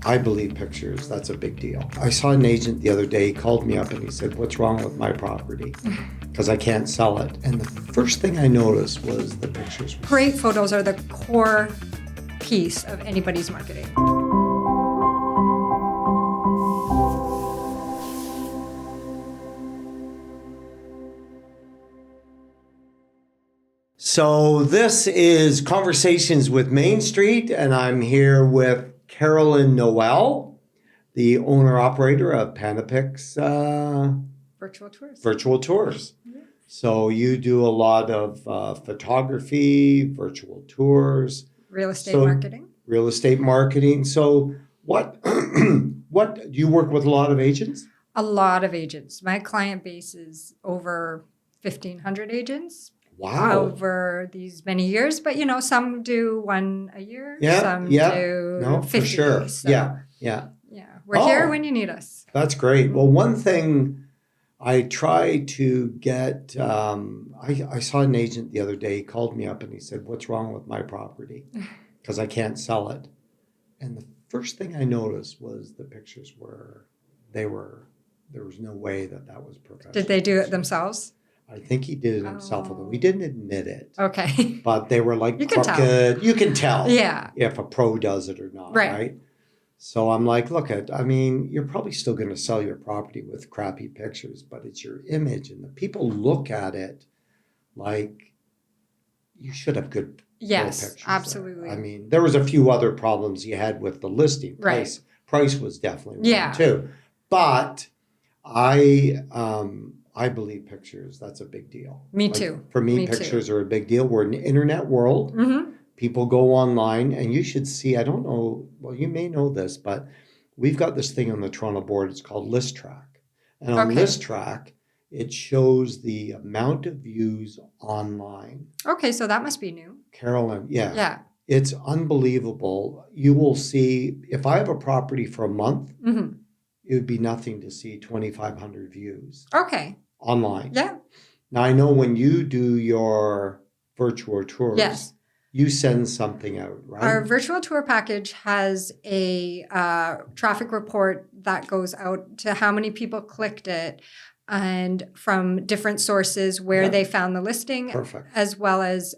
I believe pictures. That's a big deal. I saw an agent the other day. He called me up and he said, "What's wrong with my property? Because I can't sell it." And the first thing I noticed was the pictures. Great photos are the core piece of anybody's marketing. So this is Conversations with Main Street, and I'm here with Carolyn Noel, the owner-operator of Panapix Virtual tours. Virtual Tours. Yeah. So you do a lot of photography, virtual tours. Real estate marketing. Real estate marketing. So what do you work with a lot of agents? A lot of agents. My client base is over 1,500 agents. Wow. Over these many years, but some do one a year. Yeah. Some yeah. do No, 50. for sure. So, Yeah. We're here when you need us. That's great. Well, one thing I try to get, I saw an agent the other day. He called me up and he said, "What's wrong with my property? Because I can't sell it." And the first thing I noticed was the pictures there was no way that was professional. Did they do it themselves? I think he did it himself, although he didn't admit it. Okay. But they were like You can tell. crooked. You can tell Yeah. if a pro does it or not, right? So I'm like, you're probably still going to sell your property with crappy pictures, but it's your image. And the people look at it like you should have good pictures. Absolutely. There. There was a few other problems you had with the listing. Right. Price was definitely one too. But I believe pictures, that's a big deal. Me too. For me pictures are a big deal. We're in the internet world. Mm-hmm. People go online, and you should see, I don't know, well, you may know this, but we've got this thing on the Toronto board. It's called List Track. And on List Track, it shows the amount of views online. Okay, so that must be new. Carolyn, yeah. Yeah. It's unbelievable. You will see, if I have a property for a month, Mm-hmm. it would be nothing to see 2,500 views. Okay. Online. Yeah. Now, I know when you do your virtual tours, yes. You send something out, right? Our virtual tour package has a traffic report that goes out to how many people clicked it and from different sources where they found the listing. Perfect. As well as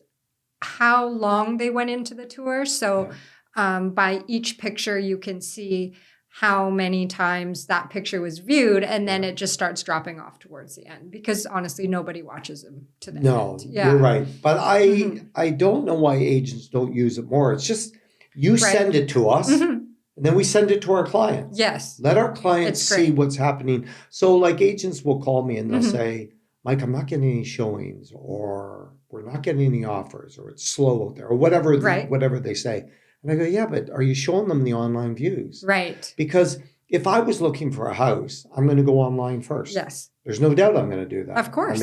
how long they went into the tour. So by each picture, you can see how many times that picture was viewed, and then it just starts dropping off towards the end because honestly, nobody watches them to the end. No, you're right. But I don't know why agents don't use it more. It's just you send it to us, and then we send it to our clients. Yes. Let our clients see what's happening. So like agents will call me and they'll say, "Mike, I'm not getting any showings, or we're not getting any offers, or it's slow out there," or whatever they say. And I go, "Yeah, but are you showing them the online views?" Right. Because if I was looking for a house, I'm going to go online first. Yes. There's no doubt I'm going to do that. Of course.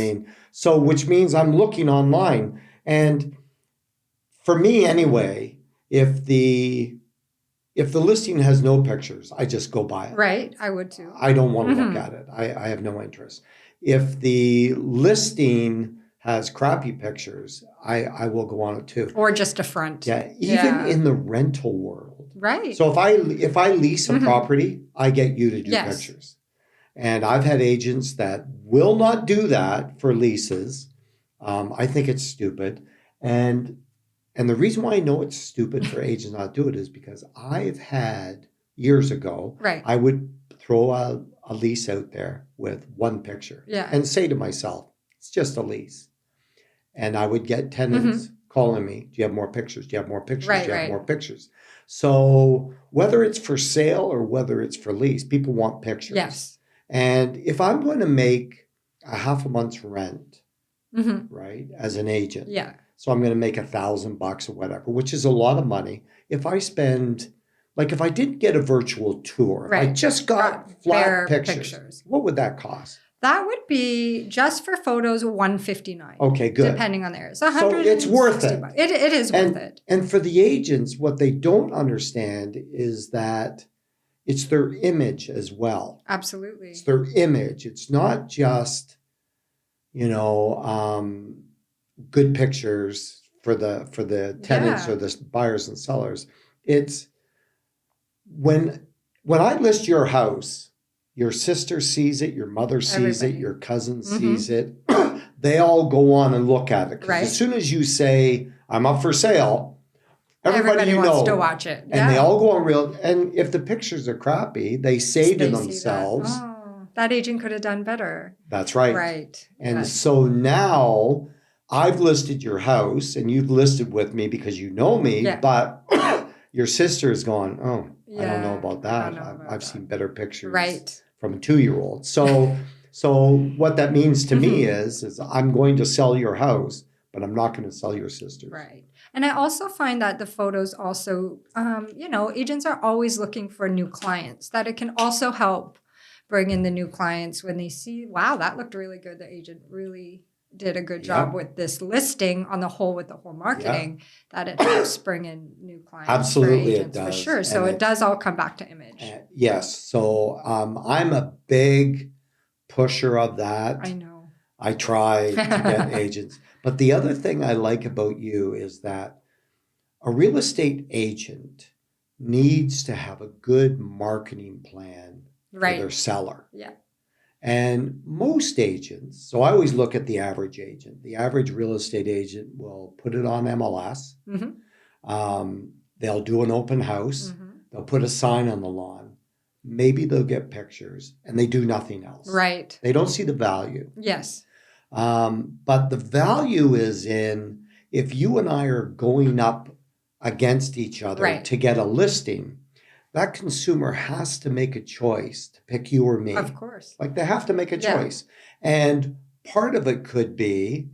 So which means I'm looking online. And for me anyway, if the listing has no pictures, I just go buy it. Right. I would too. I don't want to look at it. I have no interest. If the listing has crappy pictures, I will go on it too. Or just a front. Yeah, even in the rental world. Right. So if I lease a property, I get you to do pictures. And I've had agents that will not do that for leases. I think it's stupid. And the reason why I know it's stupid for agents not to do it is because I've had years ago, I would throw a lease out there with one picture and say to myself, it's just a lease. And I would get tenants calling me, "Do you have more pictures? Do you have more pictures? Do you have more pictures?" So whether it's for sale or whether it's for lease, people want pictures. Yes. And if I'm going to make a half a month's rent, right, as an agent, so I'm going to make $1,000 or whatever, which is a lot of money. If I spend, if I didn't get a virtual tour, I just got flat pictures, what would that cost? That would be just for photos $159. Okay, good. Depending on the area. So it's worth it. It is worth it. And for the agents, what they don't understand is that it's their image as well. Absolutely. It's their image. It's not just, good pictures for the tenants or the buyers and sellers. It's when when I list your house, your sister sees it, your mother sees it, Everybody. your cousin sees it. They all go on and look at it. Because as soon as you say, I'm up for sale, everybody you wants know, to watch it. and they all go on real. And if the pictures are crappy, they say to themselves, that agent could have done better. That's right. Right. And so now I've listed your house and you've listed with me because you know me, but your sister is going, oh, I don't know about that. I've seen better pictures from a 2-year-old. So what that means to me is I'm going to sell your house, but I'm not going to sell your sister's. Right. And I also find that the photos also, agents are always looking for new clients, that it can also help bring in the new clients when they see, wow, that looked really good. The agent really did a good job with this listing on the whole, with the whole marketing, that it helps bring in new clients. Absolutely, for agents, it does. For sure. So it does all come back to image. Yes. So I'm a big pusher of that. I know. I try to get agents. But the other thing I like about you is that a real estate agent needs to have a good marketing plan for their seller. Yeah. And most agents, so I always look at the average agent. The average real estate agent will put it on MLS. They'll do an open house. They'll put a sign on the lawn. Maybe they'll get pictures and they do nothing else. Right. They don't see the value. Yes. But the value is in if you and I are going up against each other to get a listing, that consumer has to make a choice to pick you or me. Of course. Like they have to make a choice. And part of it could be,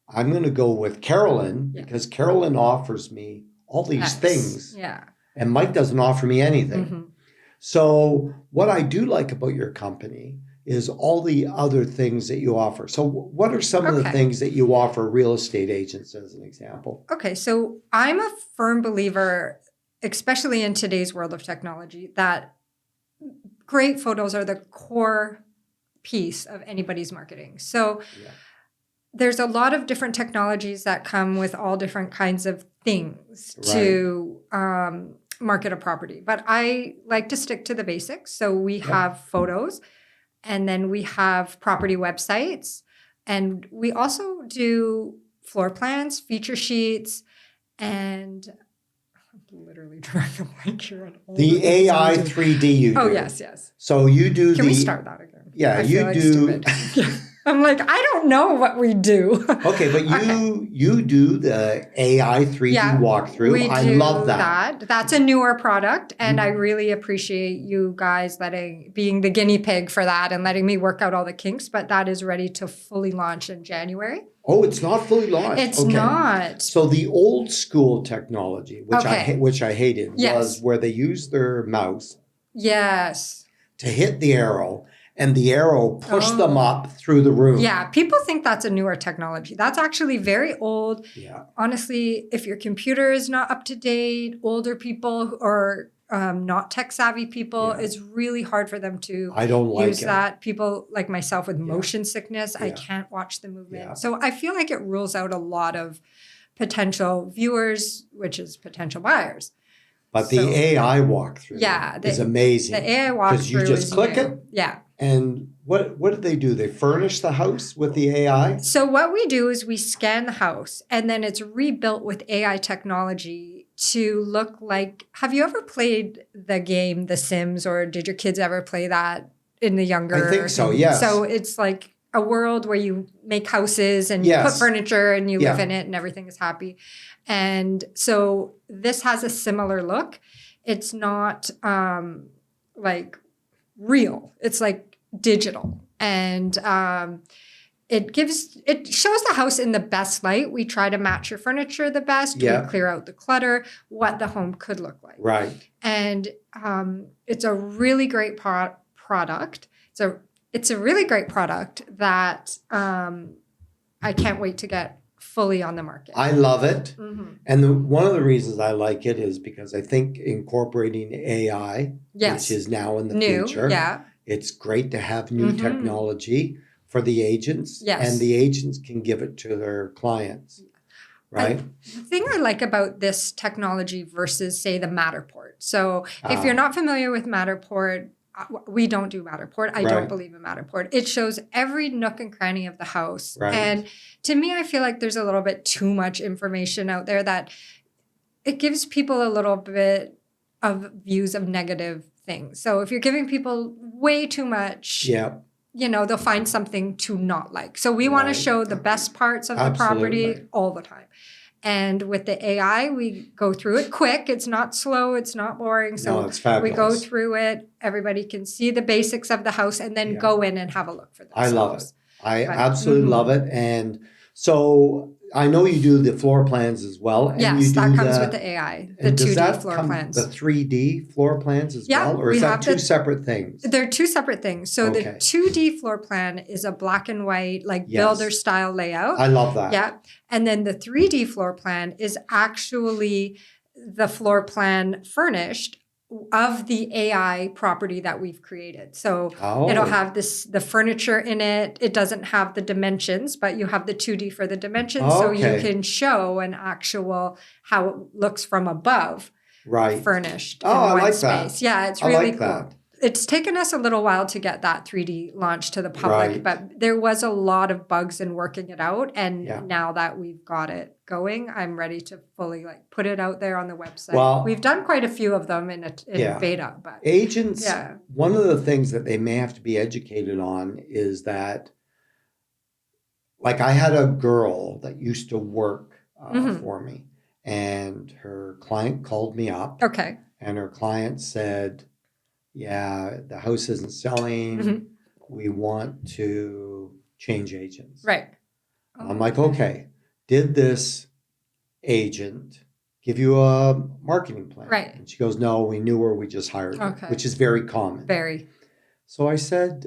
I'm going to go with Carolyn because Carolyn offers me all these things. Yeah. And Mike doesn't offer me anything. So what I do like about your company is all the other things that you offer. So what are some of the things that you offer real estate agents as an example? Okay. So I'm a firm believer, especially in today's world of technology, that great photos are the core piece of anybody's marketing. So there's a lot of different technologies that come with all different kinds of things to market a property. But I like to stick to the basics. So we have photos, and then we have property websites, and we also do floor plans, feature sheets, and literally drawing a blank here on all the AI 3D you do. Oh, yes. So you do Can we start that again? Yeah, I feel like stupid. I'm like, I don't know what we do. Okay, but you do the AI 3D walkthrough. I love that. That's a newer product, and I really appreciate you guys being the guinea pig for that and letting me work out all the kinks, but that is ready to fully launch in January. Oh, it's not fully launched. It's not. So the old school technology, which I hated, was where they used their mouse to hit the arrow, and the arrow pushed them up through the room. Yeah, people think that's a newer technology. That's actually very old. Yeah. Honestly, if your computer is not up to date, older people or not tech savvy people, it's really hard for them to use that. People like myself with motion sickness, I can't watch the movement. Yeah. So I feel like it rules out a lot of potential viewers, which is potential buyers. But the AI walkthrough is amazing. The AI walkthrough because you just click it. Yeah. And what do they do? They furnish the house with the AI? So what we do is we scan the house, and then it's rebuilt with AI technology to look like, have you ever played the game The Sims, or did your kids ever play that in the younger? I think so, yes. So it's like a world where you make houses and you put furniture and you live in it and everything is happy. And so this has a similar look. It's not like real. It's like digital. And it shows the house in the best light. We try to match your furniture the best. We clear out the clutter, what the home could look like. Right. And it's a really great product. It's a really great product that I can't wait to get fully on the market. I love it. And one of the reasons I like it is because I think incorporating AI, which is now in the future, it's great to have new technology for the agents, and the agents can give it to their clients. right? The thing I like about this technology versus, say, the Matterport. So if you're not familiar with Matterport, we don't do Matterport. I don't believe in Matterport. It shows every nook and cranny of the house. Right. And to me, I feel like there's a little bit too much information out there that it gives people a little bit of views of negative things. So if you're giving people way too much, they'll find something to not like. So we want to show the best parts of the property all the time. And with the AI, we go through it quick. It's not slow. It's not boring. So it's fabulous. We go through it. Everybody can see the basics of the house and then go in and have a look for themselves. I love it. I absolutely love it. And so I know you do the floor plans as well. And yes, that comes with the AI, the 2D floor plans. The 3D floor plans as well? Or is that two separate things? They're two separate things. So the 2D floor plan is a black and white, builder style layout. I love that. Yeah. And then the 3D floor plan is actually the floor plan furnished of the AI property that we've created. So it'll have the furniture in it. It doesn't have the dimensions, but you have the 2D for the dimensions. So you can show an actual how it looks from above. Right. Furnished in one space. That. Yeah, it's really cool. That. It's taken us a little while to get that 3D launched to the public, but there was a lot of bugs in working it out. And now that we've got it going, I'm ready to fully put it out there on the website. Well, we've done quite a few of them in beta. But agents, one of the things that they may have to be educated on is that, I had a girl that used to work for me, and her client called me up. Okay. And her client said, the house isn't selling. We want to change agents. Right. I'm like, okay. Did this agent give you a marketing plan? Right. And she goes, no, we knew her. We just hired her, which is very common. Very. So I said,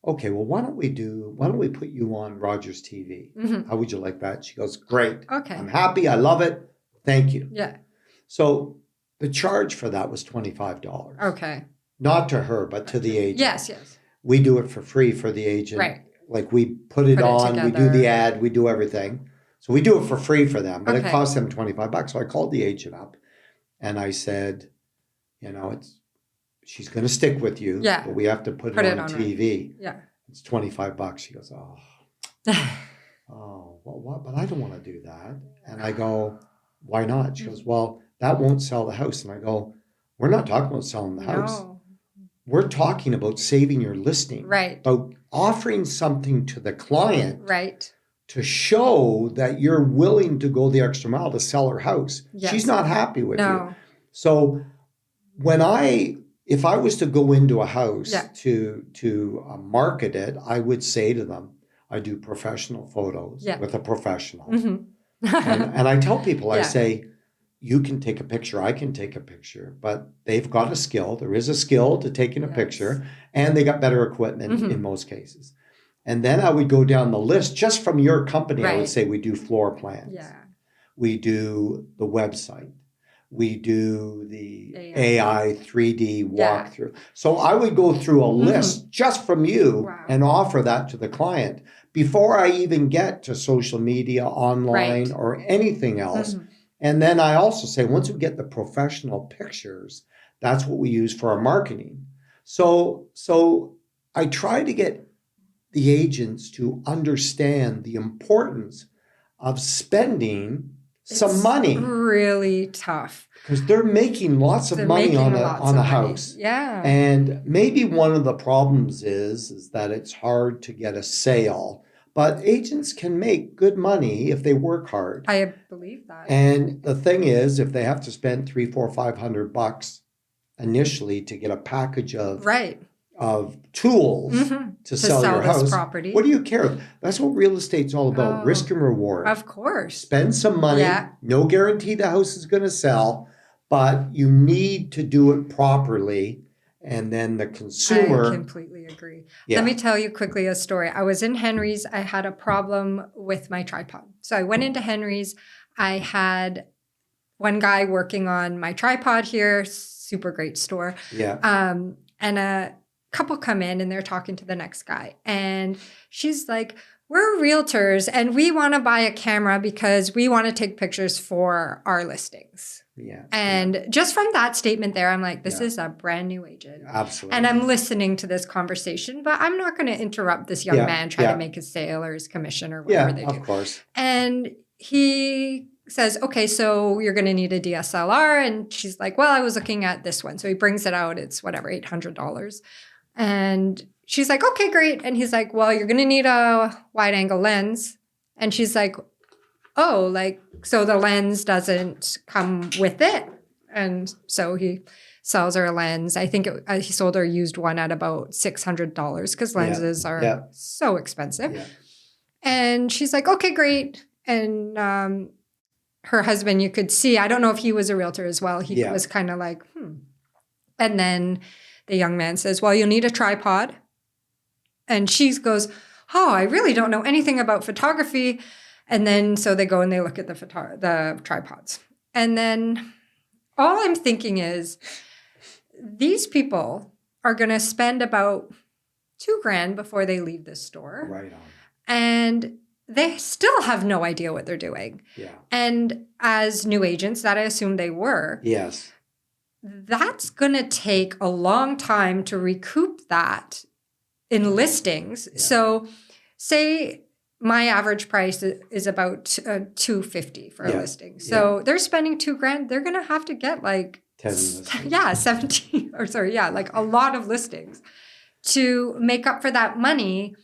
okay, well, why don't we put you on Rogers TV? How would you like that? She goes, great. Okay. I'm happy. I love it. Thank you. Yeah. So the charge for that was $25. Okay. Not to her, but to the agent. Yes. We do it for free for the agent. Right. We put it on, we do the ad, we do everything. So we do it for free for them, but it costs them $25. So I called the agent up and I said, she's going to stick with you, but we have to put it on TV. Yeah. It's $25. She goes, what? But I don't want to do that. And I go, why not? She goes, well, that won't sell the house. And I go, we're not talking about selling the house. No. We're talking about saving your listing. Right. About offering something to the client. Right. To show that you're willing to go the extra mile to sell her house. Yes. She's not happy with you. So if I was to go into a house to market it, I would say to them, I do professional photos with a professional. And I tell people, I say, you can take a picture, I can take a picture, but they've got a skill. There is a skill to taking a picture, and they got better equipment in most cases. And then I would go down the list just from your company. I would say we do floor plans. Yeah. We do the website. We do the AI 3D walkthrough. So I would go through a list just from you and offer that to the client before I even get to social media, online, or anything else. And then I also say, once we get the professional pictures, that's what we use for our marketing. So I try to get the agents to understand the importance of spending some money. Really tough. Because they're making lots of money on a house. Yeah. And maybe one of the problems is that it's hard to get a sale. But agents can make good money if they work hard. I believe that. And the thing is, if they have to spend $300, $400, $500 initially to get a package of tools to sell your house, property. What do you care? That's what real estate's all about, risk and reward. Of course. Spend some money. No guarantee the house is going to sell, but you need to do it properly. And then the consumer... I completely agree. Let me tell you quickly a story. I was in Henry's. I had a problem with my tripod. So I went into Henry's. I had one guy working on my tripod here. Super great store. Yeah. And a couple come in and they're talking to the next guy. And she's like, we're realtors and we want to buy a camera because we want to take pictures for our listings. Yeah. And just from that statement there, I'm like, this is a brand new agent. Absolutely. And I'm listening to this conversation, but I'm not going to interrupt this young man trying to make his sale or his commission or whatever they do. Of course. And he says, okay, so you're going to need a DSLR. And she's like, well, I was looking at this one. So he brings it out. It's whatever, $800. And she's like, okay, great. And he's like, well, you're going to need a wide angle lens. And she's like, oh, like, so the lens doesn't come with it. And so he sells her a lens. I think he sold her a used one at about $600 because lenses are so expensive. Yeah. And she's like, okay, great. And her husband, you could see, I don't know if he was a realtor as well. He was kind of like, And then the young man says, well, you'll need a tripod. And she goes, oh, I really don't know anything about photography. And then so they go and they look at the tripods. And then all I'm thinking is these people are going to spend about $2,000 before they leave this store. Right on. And they still have no idea what they're doing. Yeah. And as new agents, that I assume they were. Yes. That's going to take a long time to recoup that in listings. Yeah. So say my average price is about $250 for a listing. So they're spending $2,000. They're going to have to get like 10 listings. 17 or sorry. Yeah. Like a lot of listings to make up for that money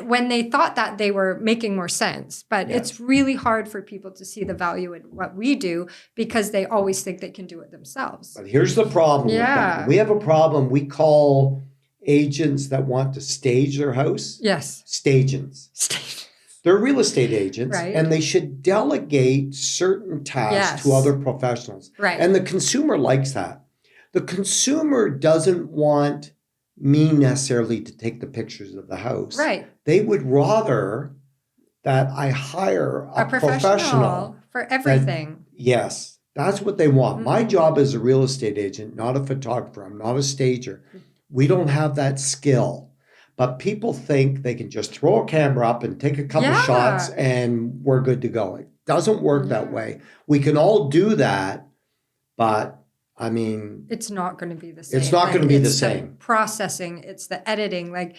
when they thought that they were making more sense. But it's really hard for people to see the value in what we do because they always think they can do it themselves. But here's the problem with that. We have a problem. We call agents that want to stage their house. Yes. Stagents. They're real estate agents, and they should delegate certain tasks to other professionals. Right. And the consumer likes that. The consumer doesn't want me necessarily to take the pictures of the house. Right. They would rather that I hire a professional for everything. Yes, that's what they want. Mm-hmm. My job as a real estate agent, not a photographer, I'm not a stager. We don't have that skill. But people think they can just throw a camera up and take a couple shots and we're good to go. It doesn't work that way. We can all do that, but I mean, it's not going to be the same. It's not going to be the same. The processing, it's the editing. Like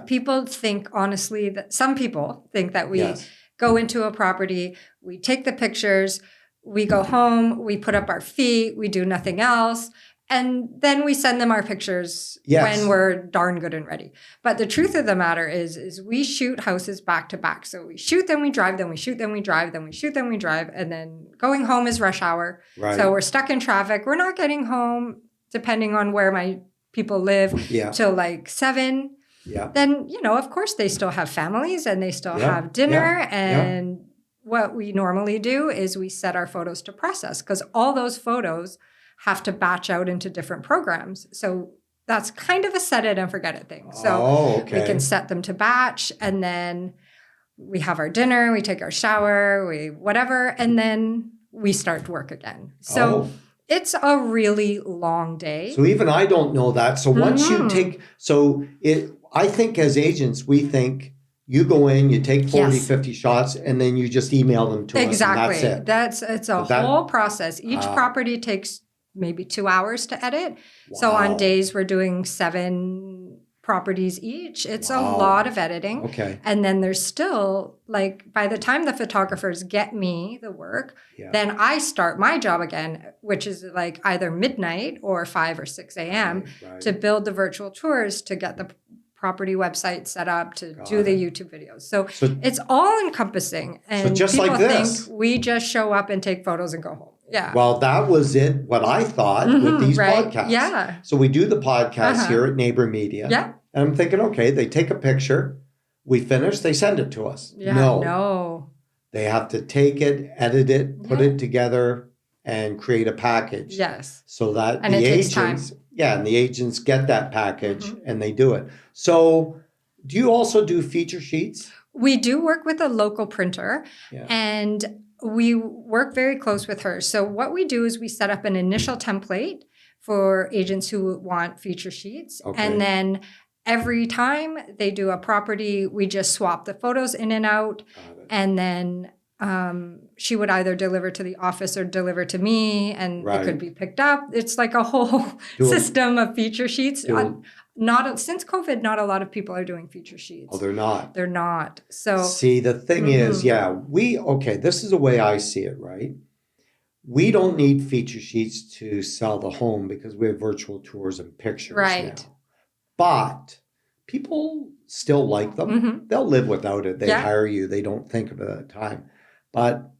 people think, honestly, that some people think that we go into a property, we take the pictures, we go home, we put up our feet, we do nothing else. And then we send them our pictures when we're darn good and ready. But the truth of the matter is we shoot houses back to back. So we shoot them, we drive them, we shoot them, we drive them, we shoot them, we drive. And then going home is rush hour. Right. So we're stuck in traffic. We're not getting home, depending on where my people live, till like 7. Yeah. Then, of course, they still have families and they still have dinner. And what we normally do is we set our photos to process because all those photos have to batch out into different programs. So that's kind of a set it and forget it thing. So we can set them to batch and then we have our dinner, we take our shower, we whatever, and then we start work again. So it's a really long day. So even I don't know that. So once you take, I think as agents, we think you go in, you take 40, 50 shots, and then you just email them to us. And that's it. It's a whole process. Each property takes maybe 2 hours to edit. Wow. So on days we're doing 7 properties each. It's a lot of editing. Okay. And then there's still, like, by the time the photographers get me the work, then I start my job again, which is like either midnight or 5 or 6 a.m. To build the virtual tours, to get the property website set up, to do the YouTube videos. So it's all encompassing. And just people like this, think we just show up and take photos and go home. Yeah. Well, that was what I thought with these podcasts. Yeah. So we do the podcast here at Neighbor Media. Yeah. And I'm thinking, okay, they take a picture, we finish, they send it to us. Yeah, no. They have to take it, edit it, put it together, and create a package. Yes. So that the agents, and the agents get that package and they do it. So do you also do feature sheets? We do work with a local printer and we work very close with her. So what we do is we set up an initial template for agents who want feature sheets. Okay. And then every time they do a property, we just swap the photos in and out. And then she would either deliver to the office or deliver to me, and it could be picked up. It's like a whole system of feature sheets. Not since COVID, not a lot of people are doing feature sheets. Oh, they're not. They're not. So see, the thing is, this is the way I see it, right? We don't need feature sheets to sell the home because we have virtual tours and pictures now. But people still like them. They'll live without it. They hire you. They don't think of it at the time. But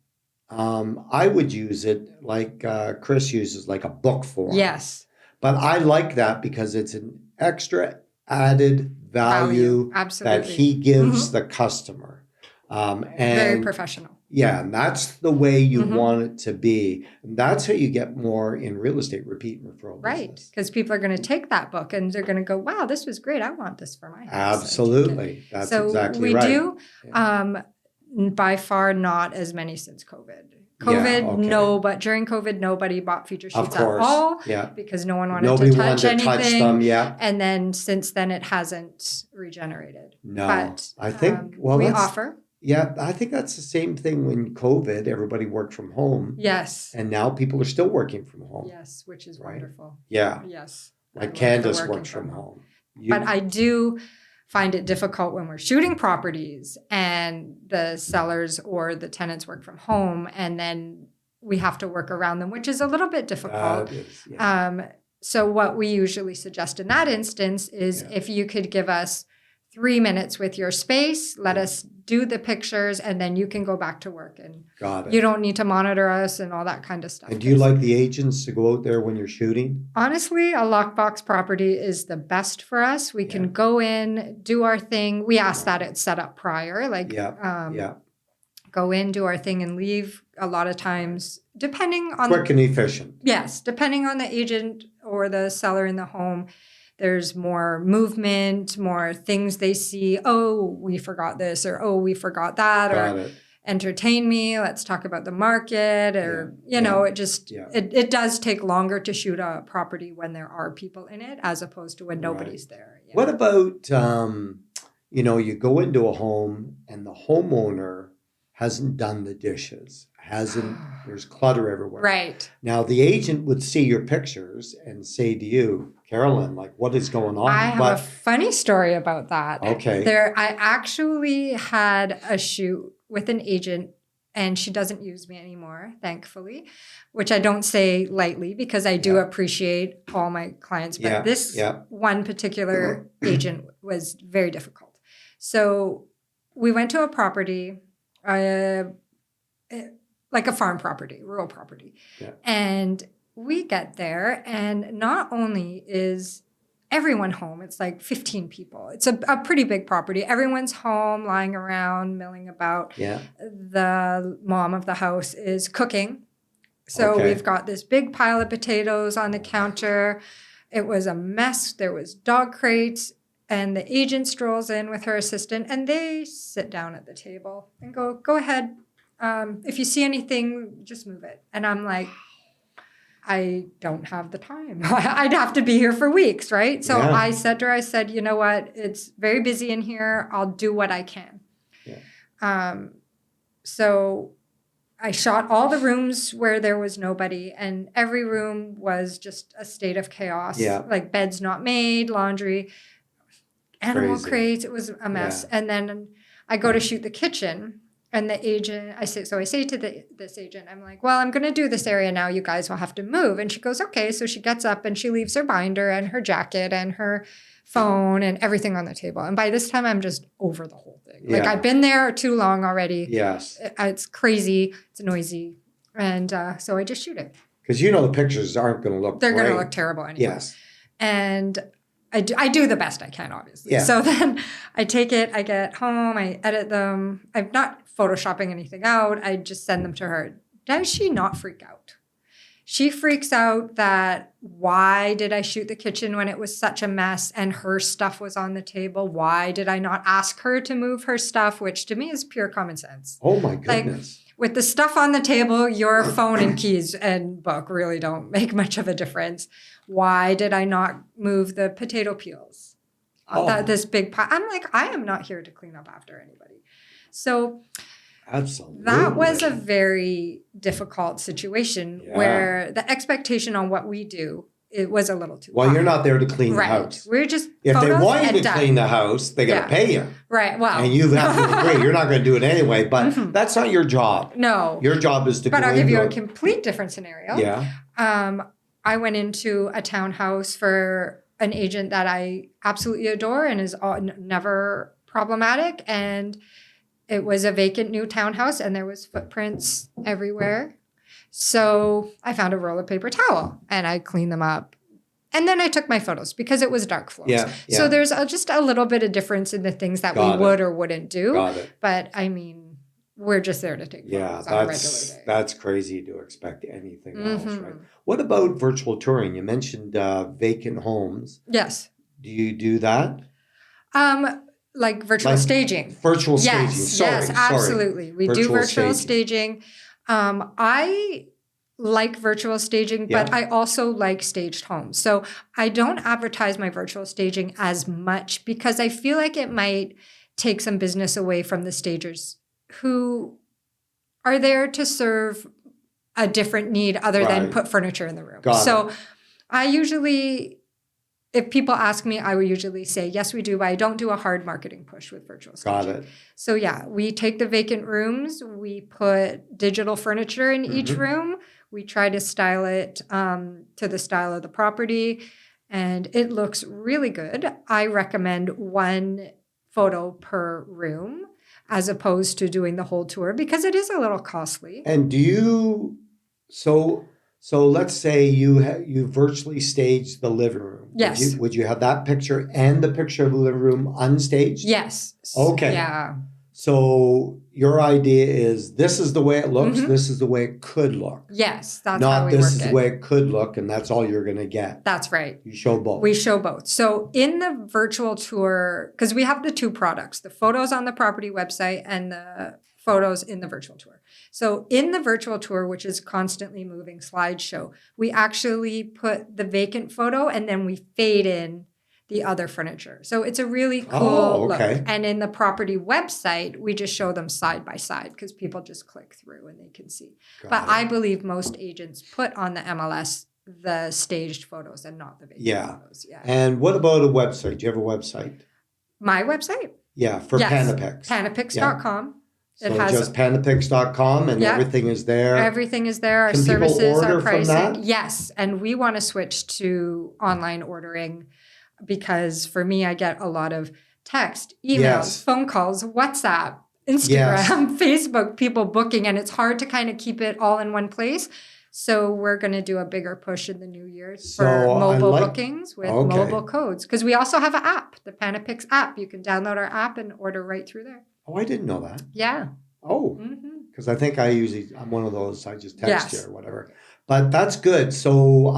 I would use it like Chris uses, like a book form. Yes. But I like that because it's an extra added value that he gives the customer. And very professional. Yeah, and that's the way you want it to be. And that's how you get more in real estate repeat and referral business. Right, because people are going to take that book and they're going to go, wow, this was great. I want this for my house. Absolutely. That's exactly right. So we do, by far, not as many since COVID. No, but during COVID, nobody bought feature sheets at all because no one wanted to touch anything. Them, And then since then, it hasn't regenerated. No, but I think, we offer. Yeah, I think that's the same thing when COVID, everybody worked from home. Yes. And now people are still working from home. Yes, which is wonderful. Yeah. Yes. Like Candace works from home. But I do find it difficult when we're shooting properties and the sellers or the tenants work from home and then we have to work around them, which is a little bit difficult. So what we usually suggest in that instance is if you could give us 3 minutes with your space, let us do the pictures, and then you can go back to work. And you don't need to monitor us and all that kind of stuff. And do you like the agents to go out there when you're shooting? Honestly, a lockbox property is the best for us. We can go in, do our thing. We ask that it's set up prior, go in, do our thing, and leave. A lot of times, depending on quick and efficient. Yes, depending on the agent or the seller in the home. There's more movement, more things they see. Oh, we forgot this, or oh, we forgot that, or entertain me. Let's talk about the market, or it just it does take longer to shoot a property when there are people in it, as opposed to when nobody's there. What about you go into a home and the homeowner hasn't done the dishes, there's clutter everywhere. Right. Now the agent would see your pictures and say to you, Carolyn, like, what is going on? I have a funny story about that. Okay. I actually had a shoot with an agent, and she doesn't use me anymore, thankfully, which I don't say lightly because I do appreciate all my clients. But this one particular agent was very difficult. So we went to a property, like a farm property, rural property. Yeah. And we get there, and not only is everyone home, it's like 15 people. It's a pretty big property. Everyone's home, lying around, milling about. Yeah. The mom of the house is cooking. So we've got this big pile of potatoes on the counter. It was a mess. There was dog crates. And the agent strolls in with her assistant, and they sit down at the table and go ahead. If you see anything, just move it. And I'm like, I don't have the time. I'd have to be here for weeks, right? So I said to her, you know what? It's very busy in here. I'll do what I can. Yeah. So I shot all the rooms where there was nobody, and every room was just a state of chaos. Yeah. Like beds not made, laundry, animal crates. It was a mess. Yeah. And then I go to shoot the kitchen. And the agent, I say to this agent, I'm like, well, I'm going to do this area now. You guys will have to move. And she goes, okay. So she gets up and she leaves her binder and her jacket and her phone and everything on the table. And by this time, I'm just over the whole thing. Yeah. Like, I've been there too long already. Yes. It's crazy. It's noisy. And so I just shoot it. Because the pictures aren't going to look They're going to look terrible anyway. Yes. And I do the best I can, obviously. Yeah. So then I take it, I get home, I edit them. I'm not photoshopping anything out. I just send them to her. Does she not freak out? She freaks out that why did I shoot the kitchen when it was such a mess and her stuff was on the table? Why did I not ask her to move her stuff, which to me is pure common sense. Oh, my goodness. Like, with the stuff on the table, your phone and keys and book really don't make much of a difference. Why did I not move the potato peels? this big pile. I'm like, I am not here to clean up after anybody. So absolutely, that was a very difficult situation where the expectation on what we do, it was a little too high. You're not there to clean the house. We're just if they want you to clean the house, they got to pay you. Right. Well, and you have to agree. You're not going to do it anyway, but that's not your job. No. Your job is to But I'll give you a complete different scenario. Yeah. I went into a townhouse for an agent that I absolutely adore and is never problematic. And it was a vacant new townhouse and there was footprints everywhere. So I found a roll of paper towel and I cleaned them up. And then I took my photos because it was dark floors. Yeah. So there's just a little bit of difference in the things that we would or wouldn't do. Got it. But I mean, we're just there to take photos on a regular day. That's crazy to expect anything else, right? What about virtual touring? You mentioned vacant homes. Yes. Do you do that? Like virtual staging. Virtual staging. Yes, absolutely. We do virtual staging. I like virtual staging, but I also like staged homes. So I don't advertise my virtual staging as much because I feel like it might take some business away from the stagers who are there to serve a different need other than put furniture in the room. So I usually, if people ask me, I will usually say, yes, we do, but I don't do a hard marketing push with virtual staging. Got it. So yeah, we take the vacant rooms, we put digital furniture in each room, we try to style it to the style of the property, and it looks really good. I recommend one photo per room as opposed to doing the whole tour because it is a little costly. And do you, so let's say you virtually staged the living room. Yes. Would you have that picture and the picture of the living room unstaged? Yes. Okay. Yeah. So your idea is this is the way it looks, this is the way it could look. Yes, that's Not how we this work is it. the way it could look, and that's all you're going to get. That's right. You show both. We show both. So in the virtual tour, because we have the two products, the photos on the property website and the photos in the virtual tour. So in the virtual tour, which is constantly moving slideshow, we actually put the vacant photo and then we fade in the other furniture. So it's a really cool look. And in the property website, we just show them side by side because people just click through and they can see. But I believe most agents put on the MLS the staged photos and not the vacant photos. Yeah. And what about a website? Do you have a website? My website? Yeah, for Panapix. Panapix.com. So it has just panapix.com and everything is there. Everything is there. Our services, our pricing. Yes. And we want to switch to online ordering because for me, I get a lot of text, emails, phone calls, WhatsApp, Instagram, Facebook, people booking, and it's hard to kind of keep it all in one place. So we're going to do a bigger push in the new year for mobile bookings with mobile codes. Because we also have an app, the Panapix app. You can download our app and order right through there. Oh, I didn't know that. Yeah. Oh, because I think I'm one of those, I just text you or whatever. But that's good. So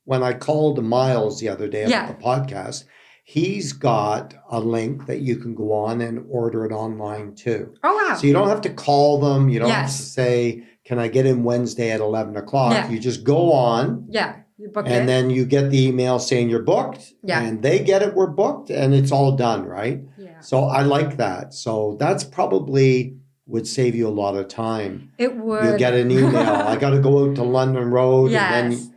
when I called Miles the other day about the podcast, he's got a link that you can go on and order it online too. Oh, wow. So you don't have to call them. You don't have to say, can I get in Wednesday at 11 o'clock? Yeah. You just go on. Yeah. You book and then you get the email saying you're booked. Yeah. And they get it, we're booked, and it's all done, right? Yeah. So I like that. So that's probably would save you a lot of time. It would. You get an email. I got to go out to London Road. Yes.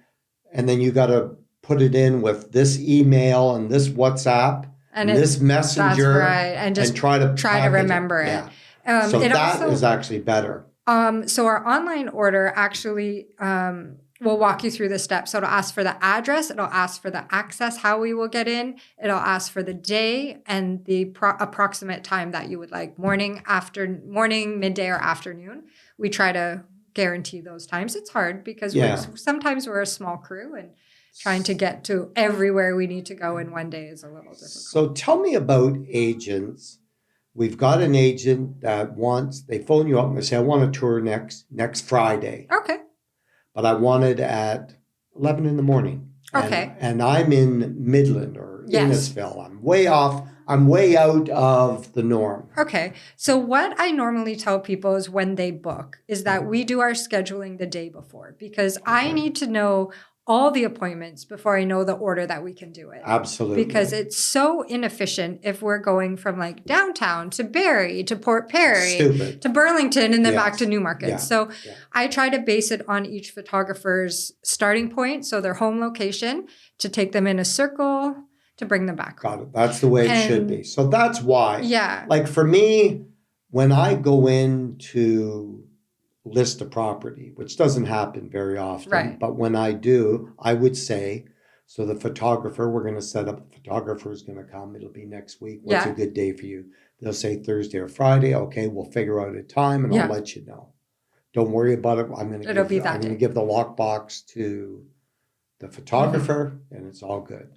And then you got to put it in with this email and this WhatsApp and this messenger. That's right. And just try to remember it. Yeah. So that is actually better. So our online order actually will walk you through the steps. So it'll ask for the address. It'll ask for the access, how we will get in. It'll ask for the day and the approximate time that you would like, morning, midday, or afternoon. We try to guarantee those times. It's hard because sometimes we're a small crew and trying to get to everywhere we need to go in one day is a little difficult. So tell me about agents. We've got an agent that they phone you up and they say, I want a tour next Friday. Okay. But I want it at 11 in the morning. Okay. And I'm in Midland or Innisfil. I'm way off. I'm way out of the norm. Okay. So what I normally tell people is when they book is that we do our scheduling the day before because I need to know all the appointments before I know the order that we can do it. Absolutely. Because it's so inefficient if we're going from like downtown to Barrie to Port Perry to Burlington and then back to Newmarket. Yeah. So I try to base it on each photographer's starting point, so their home location, to take them in a circle, to bring them back. Got it. That's the way it should be. So that's why. Yeah. Like for me, when I go in to list a property, which doesn't happen very often, right. but when I do, I would say, so the photographer, we're going to set up, the photographer is going to come. It'll be next week. What's a good day for you? They'll say Thursday or Friday. Okay, we'll figure out a time and I'll let you know. Don't worry about it. I'm going to give the lockbox to the photographer and it's all good.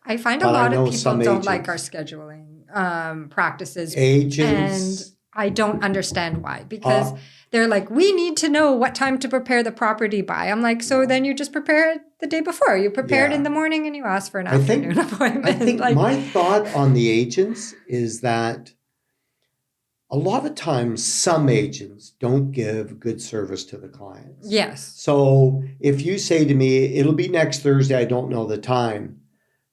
I find a lot of people don't like our scheduling practices. Agents. And I don't understand why, because they're like, we need to know what time to prepare the property by. I'm like, so then you just prepare it the day before. You prepare it in the morning and you ask for an afternoon appointment. I think my thought on the agents is that a lot of times some agents don't give good service to the clients. Yes. So if you say to me, it'll be next Thursday, I don't know the time,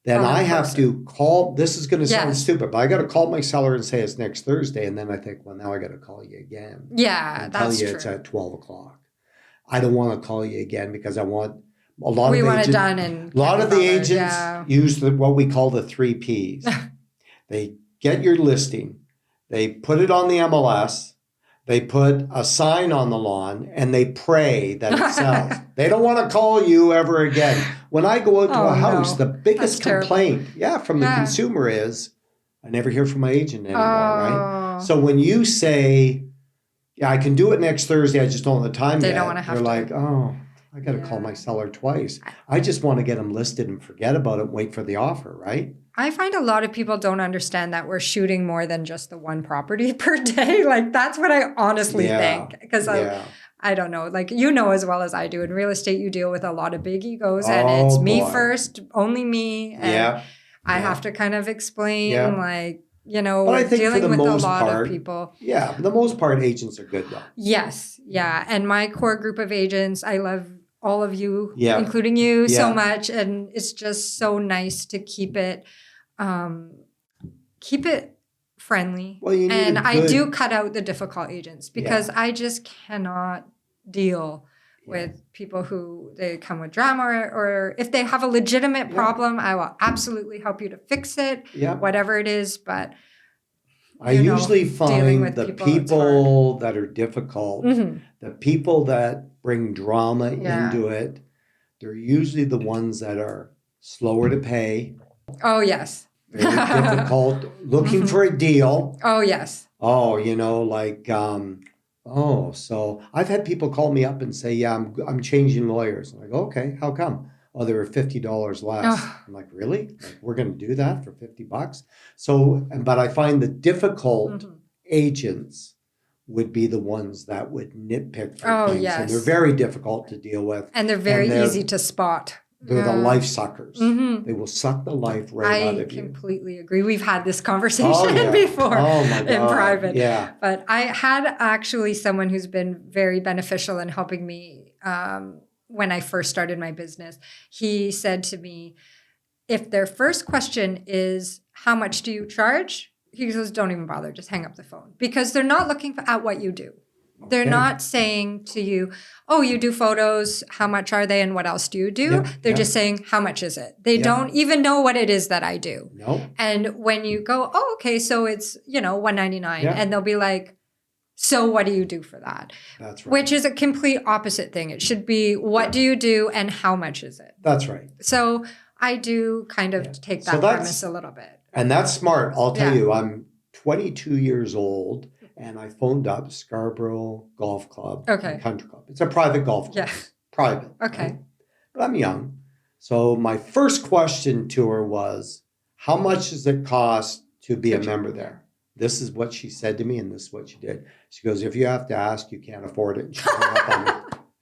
then I have to call. This is going to sound stupid, but I got to call my seller and say it's next Thursday. And then I think, well, now I got to call you again. Yeah, that's true. Tell you it's at 12 o'clock. I don't want to call you again because I want a lot we of want agents. It done and a lot of the agents use what we call the 3 Ps. They get your listing, they put it on the MLS, they put a sign on the lawn, and they pray that it sells. They don't want to call you ever again. When I go out to a house, the biggest complaint, from the consumer is, I never hear from my agent anymore, right? So when you say, I can do it next Thursday, I just don't have the time yet. They don't want to have to. They're like, I got to call my seller twice. I just want to get them listed and forget about it and wait for the offer, right? I find a lot of people don't understand that we're shooting more than just the one property per day. Like, that's what I honestly think. Because I don't know, like, you know as well as I do, in real estate, you deal with a lot of big egos and it's me first, only me. And I have to kind of explain, like, you know, but I think dealing with a lot of people. Yeah, for the most part, agents are good though. Yes. Yeah. And my core group of agents, I love all of you, including you so much. And it's just so nice to keep it friendly. Well, you need I do cut out the difficult agents because I just cannot deal with people who they come with drama or if they have a legitimate problem, I will absolutely help you to fix it, whatever it is. But I usually find the people that are difficult, the people that bring drama into it, they're usually the ones that are slower to pay. Oh, yes. Very difficult, looking for a deal. Oh, yes. Oh, you know, like, so I've had people call me up and say, I'm changing lawyers. I'm like, okay, how come? Oh, they were $50 less. I'm like, really? Like, we're going to do that for $50? So, but I find the difficult agents would be the ones that would nitpick for things. Yes. And they're very difficult to deal with. And they're very easy to spot. They're the life suckers. They will suck the life right out of you. I completely agree. We've had this conversation before in private. Yeah. But I had actually someone who's been very beneficial in helping me when I first started my business. He said to me, if their first question is, how much do you charge? He goes, don't even bother. Just hang up the phone. Because they're not looking at what you do. They're not saying to you, oh, you do photos, how much are they and what else do you do? They're just saying, how much is it? They don't even know what it is that I do. And when you go, oh, okay, so it's, $199. And they'll be like, so what do you do for that? That's right. Which is a complete opposite thing. It should be, what do you do and how much is it? That's right. So I do kind of take that premise a little bit. And that's smart. I'll tell you, I'm 22 years old. And I phoned up Scarborough Golf Club, Country Club. It's a private golf club. Yes. Private. Okay. Right? But I'm young. So my first question to her was, how much does it cost to be a member there? This is what she said to me, and this is what she did. She goes, if you have to ask, you can't afford it. And she hung up on me.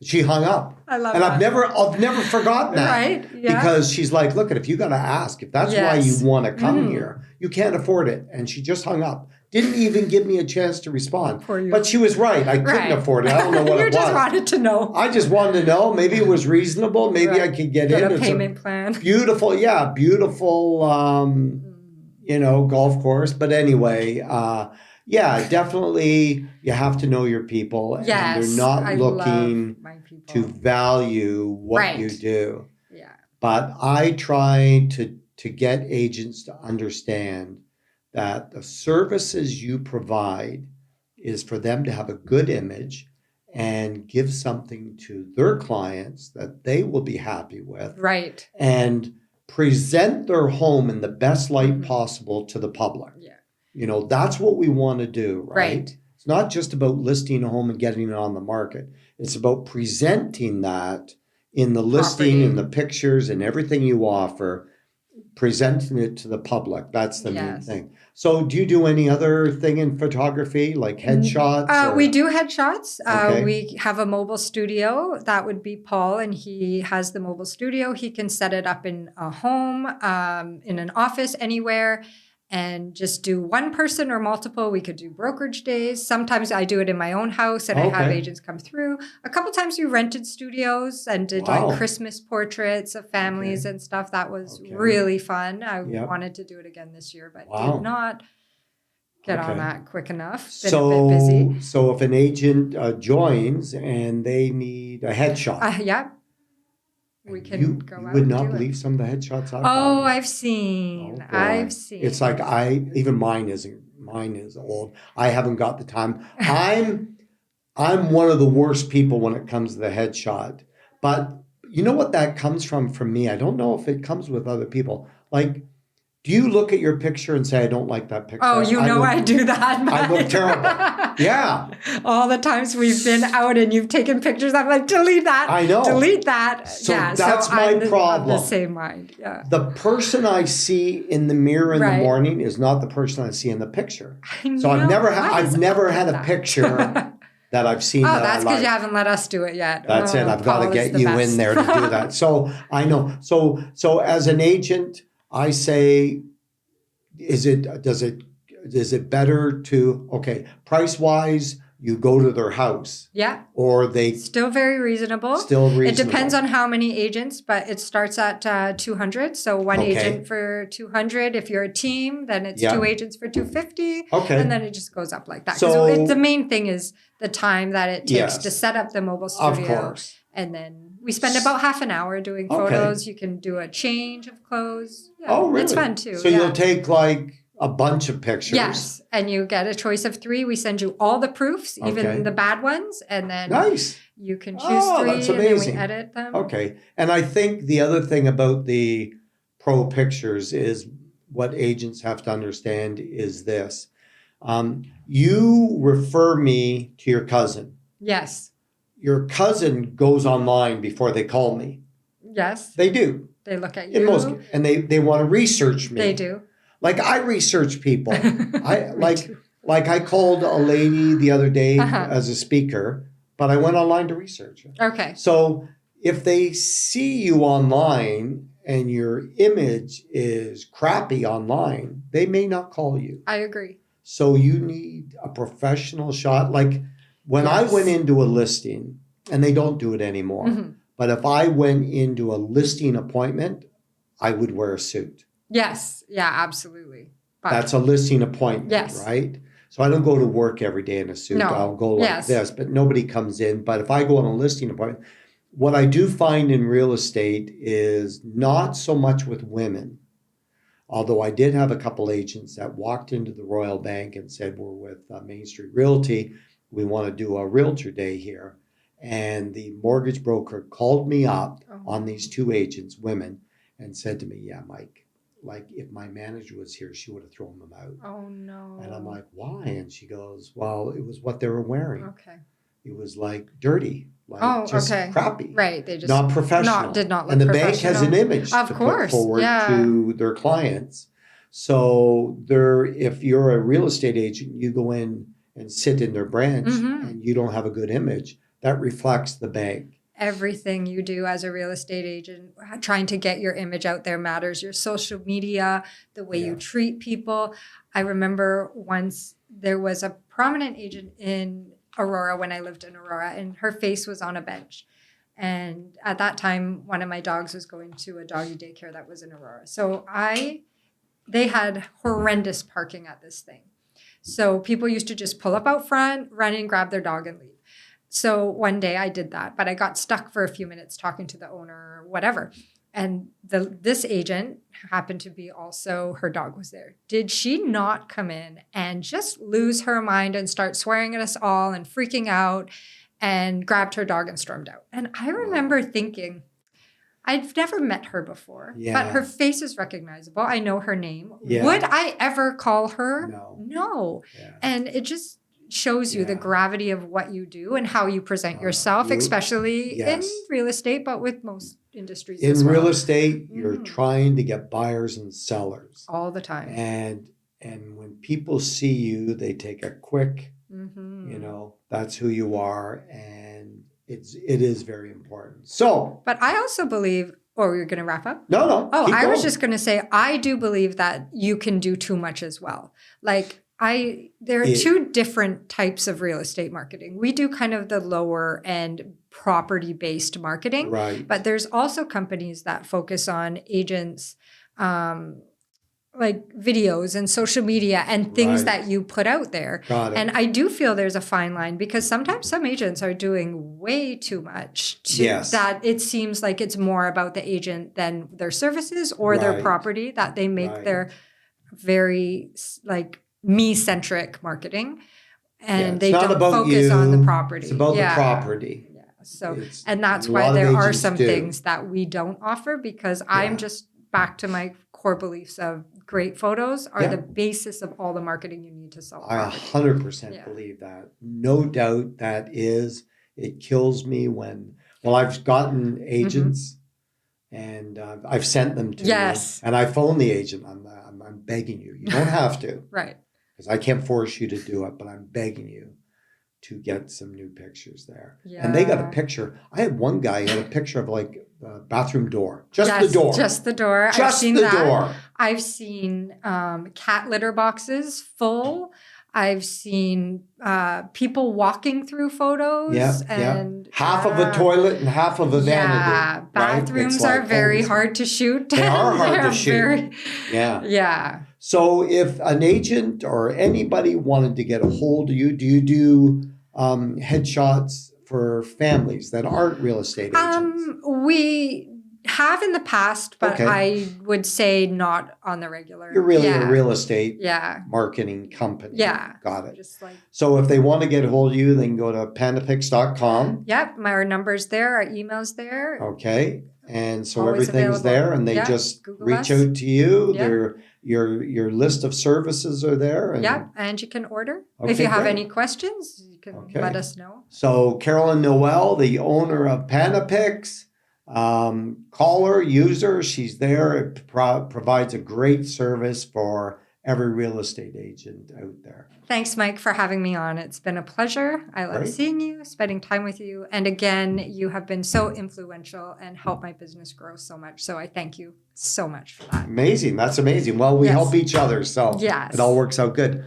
She hung up. I love and that. I've never forgotten that. Right? Yeah. Because she's like, look, if you got to ask, if that's why you want to come here, you can't afford it. And she just hung up. Didn't even give me a chance to respond. Poor you. But she was right. I couldn't afford it. I don't know what you it was. You just wanted to know. I just wanted to know. Maybe it was reasonable. Maybe I could get in. A payment plan. Beautiful, golf course. But anyway, definitely you have to know your people. Yes, and they're not looking to value what you do. Yeah. But I try to get agents to understand that the services you provide is for them to have a good image and give something to their clients that they will be happy with. Right. And present their home in the best light possible to the public. Yeah. That's what we want to do, Right. It's not just about listing a home and getting it on the market. It's about presenting that in the listing, in the pictures, and everything you offer, presenting it to the public. That's the main thing. So do you do any other thing in photography, like headshots? We do headshots. We have a mobile studio. That would be Paul, and he has the mobile studio. He can set it up in a home, in an office, anywhere, and just do one person or multiple. We could do brokerage days. Sometimes I do it in my own house, and I have agents come through. A couple times we rented studios and did like Christmas portraits of families and stuff. That was really fun. I wanted to do it again this year, but did not get on that quick enough. Been a bit busy. So if an agent joins and they need a headshot. We can go out. You would not believe some of the headshots I've gotten. I've seen. It's like even mine is old. I haven't got the time. I'm one of the worst people when it comes to the headshot. But you know what that comes from for me? I don't know if it comes with other people. Like, do you look at your picture and say, I don't like that picture? Oh, I do that. I look terrible. Yeah. All the times we've been out and you've taken pictures, I'm like, delete that. I know. Delete that. So that's my problem. I'm the same mind. Yeah. The person I see in the mirror in the morning is not the person I see in the picture. So I've never had a picture that I've seen. Oh, that's because you haven't let us do it yet. That's it. I've got to get you in there to do that. So I know. So as an agent, I say, is it better to, price wise, you go to their house? Yeah. Or they still very reasonable. It depends on how many agents, but it starts at 200. So one agent for 200. If you're a team, then it's two agents for 250. Okay. And then it just goes up like that. So the main thing is the time that it takes to set up the mobile studio. Of course. And then we spend about half an hour doing photos. You can do a change of clothes. Yeah, really? It's fun too. So you'll take like a bunch of pictures. Yes. And you get a choice of 3. We send you all the proofs, even the bad ones. And then you can choose 3 that's and amazing. then we edit them. Okay. And I think the other thing about the pro pictures is what agents have to understand is this. You refer me to your cousin. Yes. Your cousin goes online before they call me. Yes. They do. They look at you. And they want to research me. They do. Like I research people. I called a lady the other day as a speaker, but I went online to research her. Okay. So if they see you online and your image is crappy online, they may not call you. I agree. So you need a professional shot. Like when I went into a listing, and they don't do it anymore, but if I went into a listing appointment, I would wear a suit. Yes. Yeah, absolutely. But that's a listing appointment, yes. Right? So I don't go to work every day in a suit. No. I'll go like this, but nobody comes in. But if I go on a listing appointment, what I do find in real estate is not so much with women, although I did have a couple agents that walked into the Royal Bank and said, we're with Main Street Realty. We want to do a realtor day here. And the mortgage broker called me up on these 2 agents, women, and said to me, yeah, Mike, like if my manager was here, she would have thrown them out. Oh, no. And I'm like, why? And she goes, well, it was what they were wearing. Okay. It was like dirty, like just crappy. Right. They just not professional. Did not look and the professional. bank has an image to put forward to their clients. So if you're a real estate agent, you go in and sit in their branch and you don't have a good image, that reflects the bank. Everything you do as a real estate agent, trying to get your image out there matters. Your social media, the way you treat people. I remember once there was a prominent agent in Aurora when I lived in Aurora, and her face was on a bench. And at that time, one of my dogs was going to a doggy daycare that was in Aurora. So they had horrendous parking at this thing. So people used to just pull up out front, run in, grab their dog and leave. So one day I did that, but I got stuck for a few minutes talking to the owner or whatever. And this agent happened to be also, her dog was there. Did she not come in and just lose her mind and start swearing at us all and freaking out and grabbed her dog and stormed out? And I remember thinking, I've never met her before, but her face is recognizable. I know her name. Yeah. Would I ever call her? No. Yeah. And it just shows you the gravity of what you do and how you present yourself, especially in real estate, but with most industries as well. In real estate, you're trying to get buyers and sellers. All the time. And when people see you, they take a quick, that's who you are. And it is very important. So. But I also believe, or you're going to wrap up? No. Oh, I was just going to say, I do believe that you can do too much as well. Like, there are two different types of real estate marketing. We do kind of the lower end property-based marketing, right? But there's also companies that focus on agents, like videos and social media and things that you put out there. Got it. And I do feel there's a fine line because sometimes some agents are doing way too much that it seems like it's more about the agent than their services or their property, that they make their very like me-centric marketing, and they don't focus on the property. It's about the property. Yeah. So, and that's why there are some things that we don't offer, because I'm just back to my core beliefs of great photos are the basis of all the marketing you need to sell. I 100% believe that. No doubt that is. It kills me when, I've gotten agents and I've sent them to you, and I phone the agent. I'm begging you. You don't have to. Right. Because I can't force you to do it, but I'm begging you to get some new pictures there. Yeah. And they got a picture. I had one guy who had a picture of like a bathroom door. Just the door. Just the door. Just I've seen the that. door. I've seen cat litter boxes full. I've seen people walking through photos. And half of a toilet and half of a vanity. Yeah, bathrooms are very hard to shoot. They are hard to shoot. Yeah. So if an agent or anybody wanted to get a hold of you, do you do headshots for families that aren't real estate agents? We have in the past, but I would say not on the regular. You're really a real estate marketing company. Yeah. Got it. Just like, so if they want to get a hold of you, they can go to panapix.com. Yep. Our number's there. Our email's there. Okay. And so Always everything's available. there, and they just Google reach us. out to you. Yep. Your list of services are there. And, and you can order. Okay, if you have great. any questions, you can let us know. So Carolyn Noel, the owner of Panapix, caller, user, she's there. It provides a great service for every real estate agent out there. Thanks, Mike, for having me on. It's been a pleasure. I love seeing you, spending time with you. And again, you have been so influential and helped my business grow so much. So I thank you so much for that. Amazing. That's amazing. Well, we help each other, so it all works out good.